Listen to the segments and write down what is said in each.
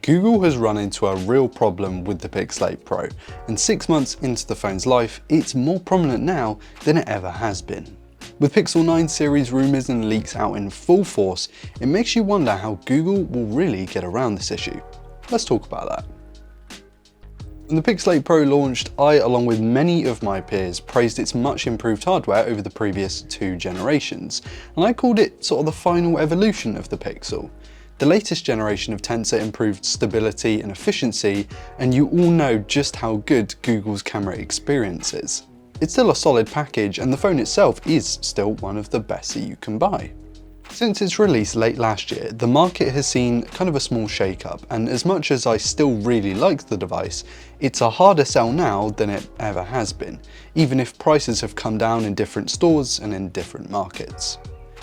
Google has run into a real problem with the Pixel 8 Pro, and 6 months into the phone's life, it's more prominent now than it ever has been. With Pixel 9 series rumours and leaks out in full force, it makes you wonder how Google will really get around this issue. Let's talk about that. When the Pixel 8 Pro launched, I, along with many of my peers, praised its much improved hardware over the previous 2 generations, and I called it sort of the final evolution of the Pixel. The latest generation of Tensor improved stability and efficiency, and you all know just how good Google's camera experience is. It's still a solid package, and the phone itself is still one of the best that you can buy. Since its release late last year, the market has seen kind of a small shake-up, and as much as I still really like the device, it's a harder sell now than it ever has been, even if prices have come down in different stores and in different markets.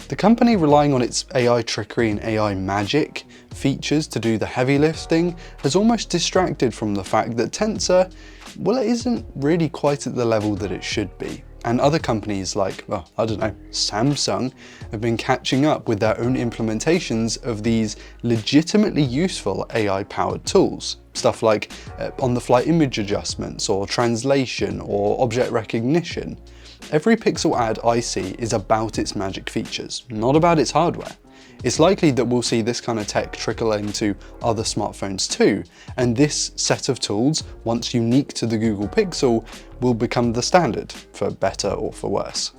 The company, relying on its AI trickery and AI magic features to do the heavy lifting, has almost distracted from the fact that Tensor, well, it isn't really quite at the level that it should be. And other companies like, well, I don't know, Samsung, have been catching up with their own implementations of these legitimately useful AI-powered tools. Stuff like on-the-fly image adjustments, or translation, or object recognition. Every Pixel ad I see is about its magic features, not about its hardware. It's likely that we'll see this kind of tech trickle into other smartphones too, and this set of tools, once unique to the Google Pixel, will become the standard, for better or for worse.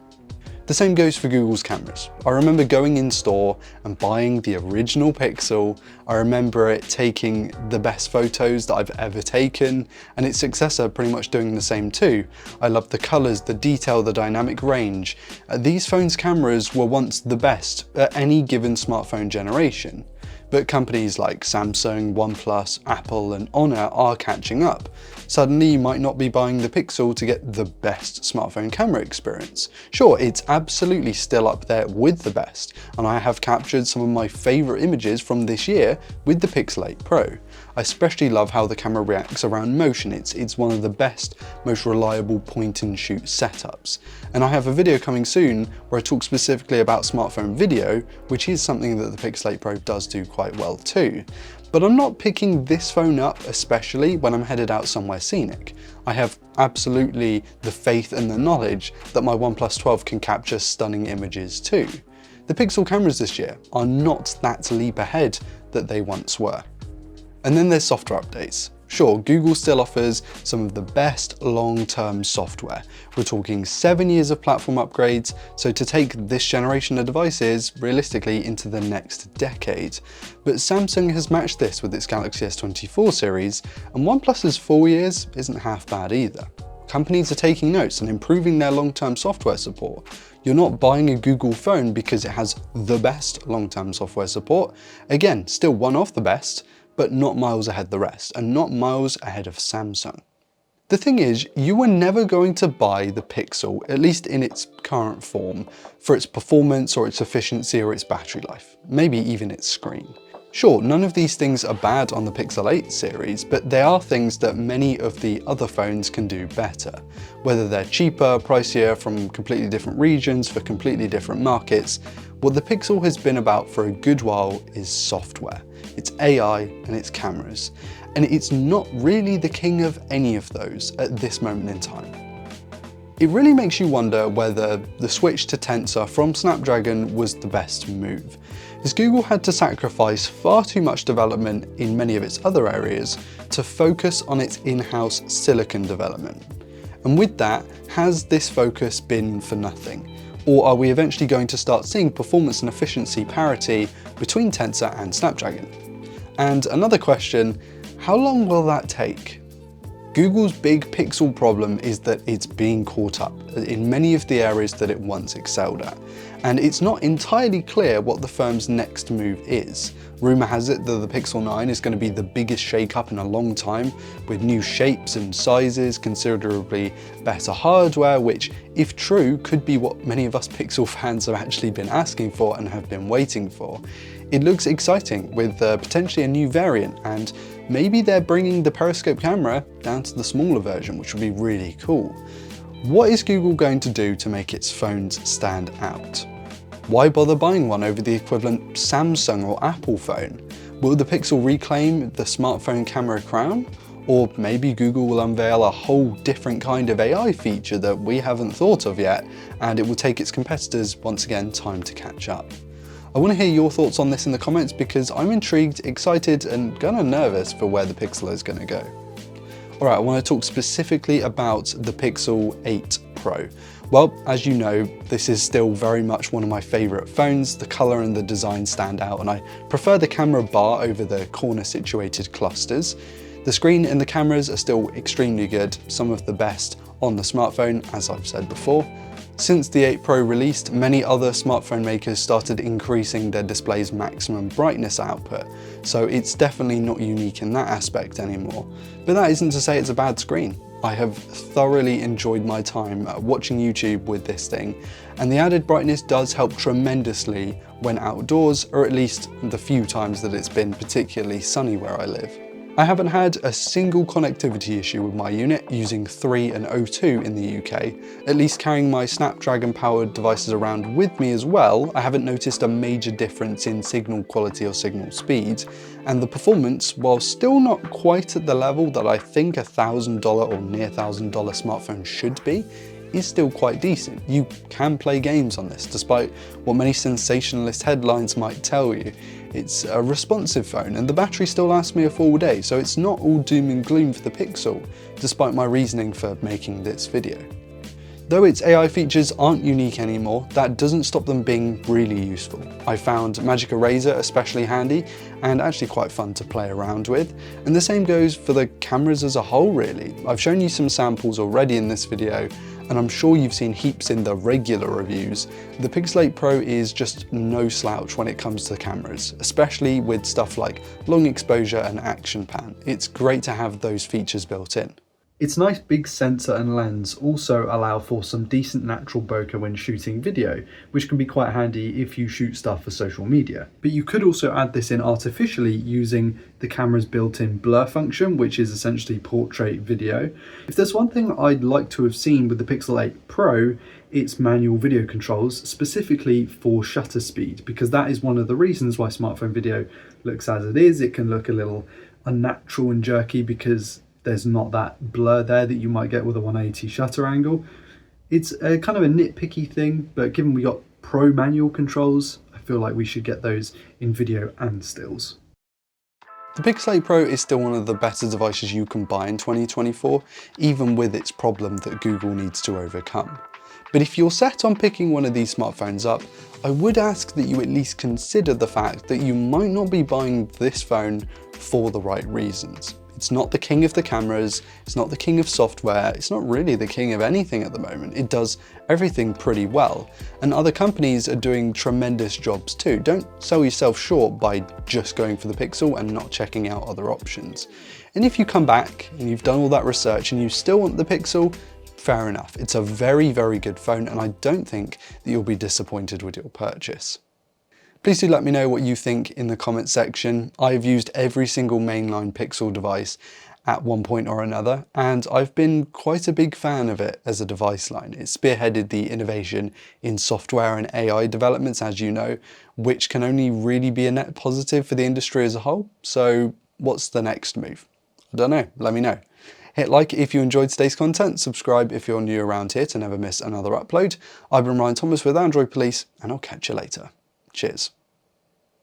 The same goes for Google's cameras. I remember going in store and buying the original Pixel. I remember it taking the best photos that I've ever taken, and its successor pretty much doing the same too. I loved the colours, the detail, the dynamic range. These phones' cameras were once the best at any given smartphone generation. But companies like Samsung, OnePlus, Apple and Honor are catching up. Suddenly you might not be buying the Pixel to get the best smartphone camera experience. Sure, it's absolutely still up there with the best, and I have captured some of my favourite images from this year with the Pixel 8 Pro. I especially love how the camera reacts around motion. It's one of the best, most reliable point and shoot setups. And I have a video coming soon where I talk specifically about smartphone video, which is something that the Pixel 8 Pro does do quite well too. But I'm not picking this phone up especially when I'm headed out somewhere scenic. I have absolutely the faith and the knowledge that my OnePlus 12 can capture stunning images too. The Pixel cameras this year are not that leap ahead that they once were. And then there's software updates. Sure, Google still offers some of the best long-term software. We're talking 7 years of platform upgrades, so to take this generation of devices realistically into the next decade. But Samsung has matched this with its Galaxy S24 series, and OnePlus's 4 years isn't half bad either. Companies are taking notes and improving their long-term software support. You're not buying a Google phone because it has the best long-term software support. Again, still one of the best, but not miles ahead the rest, and not miles ahead of Samsung. The thing is, you were never going to buy the Pixel, at least in its current form, for its performance or its efficiency or its battery life, maybe even its screen. Sure, none of these things are bad on the Pixel 8 series, but they are things that many of the other phones can do better. Whether they're cheaper, pricier, from completely different regions, for completely different markets, what the Pixel has been about for a good while is software. It's AI and it's cameras. And it's not really the king of any of those at this moment in time. It really makes you wonder whether the switch to Tensor from Snapdragon was the best move, as Google had to sacrifice far too much development in many of its other areas to focus on its in-house silicon development. And with that, has this focus been for nothing? Or are we eventually going to start seeing performance and efficiency parity between Tensor and Snapdragon? And another question, how long will that take? Google's big Pixel problem is that it's being caught up in many of the areas that it once excelled at, and it's not entirely clear what the firm's next move is. Rumour has it that the Pixel 9 is going to be the biggest shake-up in a long time, with new shapes and sizes, considerably better hardware, which, if true, could be what many of us Pixel fans have actually been asking for and have been waiting for. It looks exciting, with potentially a new variant, and maybe they're bringing the periscope camera down to the smaller version, which would be really cool. What is Google going to do to make its phones stand out? Why bother buying one over the equivalent Samsung or Apple phone? Will the Pixel reclaim the smartphone camera crown? Or maybe Google will unveil a whole different kind of AI feature that we haven't thought of yet, and it will take its competitors once again time to catch up. I want to hear your thoughts on this in the comments because I'm intrigued, excited, and kind of nervous for where the Pixel is going to go. Alright, I want to talk specifically about the Pixel 8 Pro. Well, as you know, this is still very much one of my favourite phones. The colour and the design stand out, and I prefer the camera bar over the corner situated clusters. The screen and the cameras are still extremely good, some of the best on the smartphone, as I've said before. Since the 8 Pro released, many other smartphone makers started increasing their display's maximum brightness output, so it's definitely not unique in that aspect anymore. But that isn't to say it's a bad screen. I have thoroughly enjoyed my time watching YouTube with this thing, and the added brightness does help tremendously when outdoors, or at least the few times that it's been particularly sunny where I live. I haven't had a single connectivity issue with my unit using 3 and O2 in the UK. At least carrying my Snapdragon powered devices around with me as well, I haven't noticed a major difference in signal quality or signal speed, and the performance, while still not quite at the level that I think a $1,000 or near $1,000 smartphone should be, is still quite decent. You can play games on this, despite what many sensationalist headlines might tell you. It's a responsive phone, and the battery still lasts me a full day, so it's not all doom and gloom for the Pixel, despite my reasoning for making this video. Though its AI features aren't unique anymore, that doesn't stop them being really useful. I found Magic Eraser especially handy, and actually quite fun to play around with, and the same goes for the cameras as a whole really. I've shown you some samples already in this video, and I'm sure you've seen heaps in the regular reviews. The Pixel 8 Pro is just no slouch when it comes to cameras, especially with stuff like long exposure and action pan. It's great to have those features built in. Its nice big sensor and lens also allow for some decent natural bokeh when shooting video, which can be quite handy if you shoot stuff for social media. But you could also add this in artificially using the camera's built-in blur function, which is essentially portrait video. If there's one thing I'd like to have seen with the Pixel 8 Pro, it's manual video controls, specifically for shutter speed, because that is one of the reasons why smartphone video looks as it is. It can look a little unnatural and jerky because there's not that blur there that you might get with a 180 shutter angle. It's a kind of a nitpicky thing, but given we got Pro manual controls, I feel like we should get those in video and stills. The Pixel 8 Pro is still one of the better devices you can buy in 2024, even with its problem that Google needs to overcome. But if you're set on picking one of these smartphones up, I would ask that you at least consider the fact that you might not be buying this phone for the right reasons. It's not the king of the cameras, it's not the king of software, it's not really the king of anything at the moment. It does everything pretty well, and other companies are doing tremendous jobs too. Don't sell yourself short by just going for the Pixel and not checking out other options. And if you come back and you've done all that research and you still want the Pixel, fair enough. It's a very, very good phone, and I don't think that you'll be disappointed with your purchase. Please do let me know what you think in the comments section. I've used every single mainline Pixel device at one point or another, and I've been quite a big fan of it as a device line. It spearheaded the innovation in software and AI developments, as you know, which can only really be a net positive for the industry as a whole. So what's the next move? I don't know, let me know. Hit like if you enjoyed today's content, subscribe if you're new around here to never miss another upload. I've been Ryan Thomas with Android Police, and I'll catch you later. Cheers.